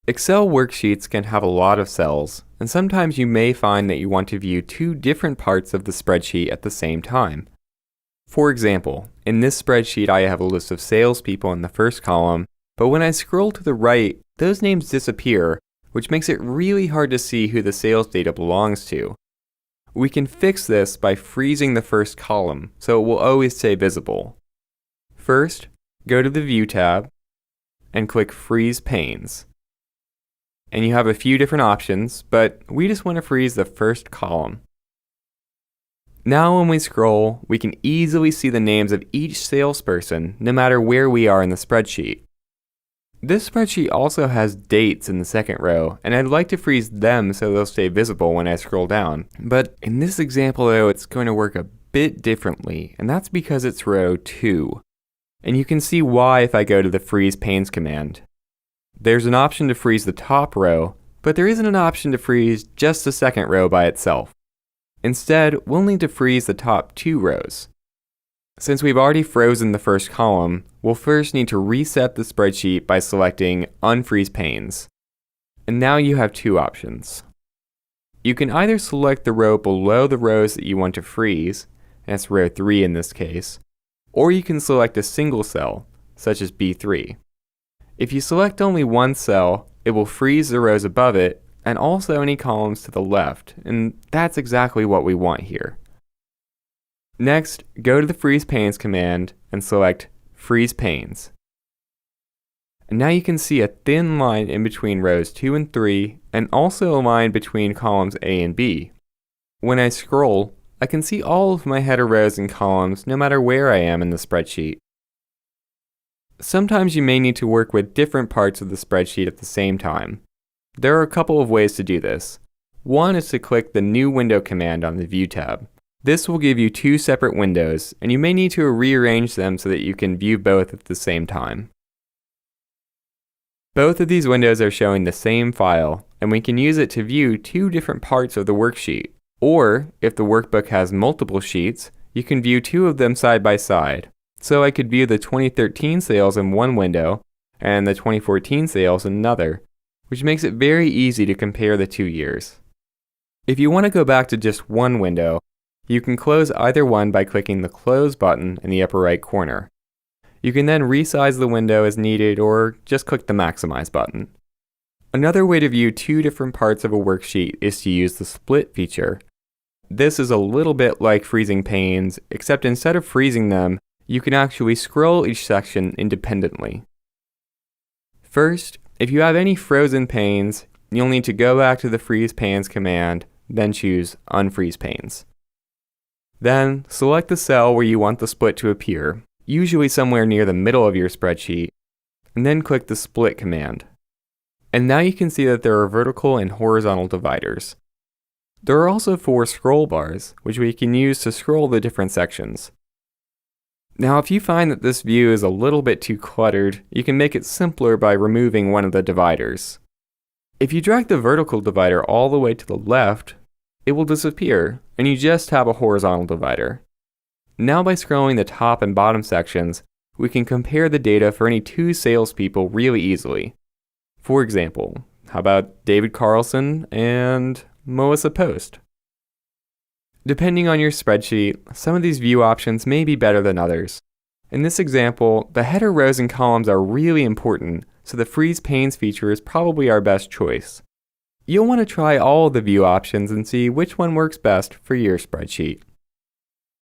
Excel worksheets can have a lot of cells, and sometimes you may find that you want to view two different parts of the spreadsheet at the same time. For example, in this spreadsheet I have a list of salespeople in the first column, but when I scroll to the right, those names disappear, which makes it really hard to see who the sales data belongs to. We can fix this by freezing the first column, so it will always stay visible. First, go to the View tab and click Freeze Panes. And you have a few different options, but we just want to freeze the first column. Now when we scroll, we can easily see the names of each salesperson, no matter where we are in the spreadsheet. This spreadsheet also has dates in the second row, and I'd like to freeze them so they'll stay visible when I scroll down. But in this example though, it's going to work a bit differently, and that's because it's row 2. And you can see why if I go to the Freeze Panes command. There's an option to freeze the top row, but there isn't an option to freeze just the second row by itself. Instead, we'll need to freeze the top 2 rows. Since we've already frozen the first column, we'll first need to reset the spreadsheet by selecting Unfreeze Panes. And now you have two options. You can either select the row below the rows that you want to freeze, that's row 3 in this case, or you can select a single cell, such as B3. If you select only one cell, it will freeze the rows above it and also any columns to the left, and that's exactly what we want here. Next, go to the Freeze Panes command and select Freeze Panes. And now you can see a thin line in between rows 2 and 3 and also a line between columns A and B. When I scroll, I can see all of my header rows and columns no matter where I am in the spreadsheet. Sometimes you may need to work with different parts of the spreadsheet at the same time. There are a couple of ways to do this. One is to click the New Window command on the View tab. This will give you two separate windows, and you may need to rearrange them so that you can view both at the same time. Both of these windows are showing the same file, and we can use it to view two different parts of the worksheet. Or, if the workbook has multiple sheets, you can view two of them side by side. So I could view the 2013 sales in one window and the 2014 sales in another, which makes it very easy to compare the 2 years. If you want to go back to just one window, you can close either one by clicking the Close button in the upper right corner. You can then resize the window as needed or just click the Maximize button. Another way to view two different parts of a worksheet is to use the Split feature. This is a little bit like freezing panes, except instead of freezing them, you can actually scroll each section independently. First, if you have any frozen panes, you'll need to go back to the Freeze Panes command, then choose Unfreeze Panes. Then, select the cell where you want the split to appear, usually somewhere near the middle of your spreadsheet, and then click the Split command. And now you can see that there are vertical and horizontal dividers. There are also 4 scroll bars, which we can use to scroll the different sections. Now, if you find that this view is a little bit too cluttered, you can make it simpler by removing one of the dividers. If you drag the vertical divider all the way to the left, it will disappear, and you just have a horizontal divider. Now by scrolling the top and bottom sections, we can compare the data for any 2 salespeople really easily. For example, how about David Carlson and Melissa Post? Depending on your spreadsheet, some of these view options may be better than others. In this example, the header rows and columns are really important, so the Freeze Panes feature is probably our best choice. You'll want to try all of the view options and see which one works best for your spreadsheet.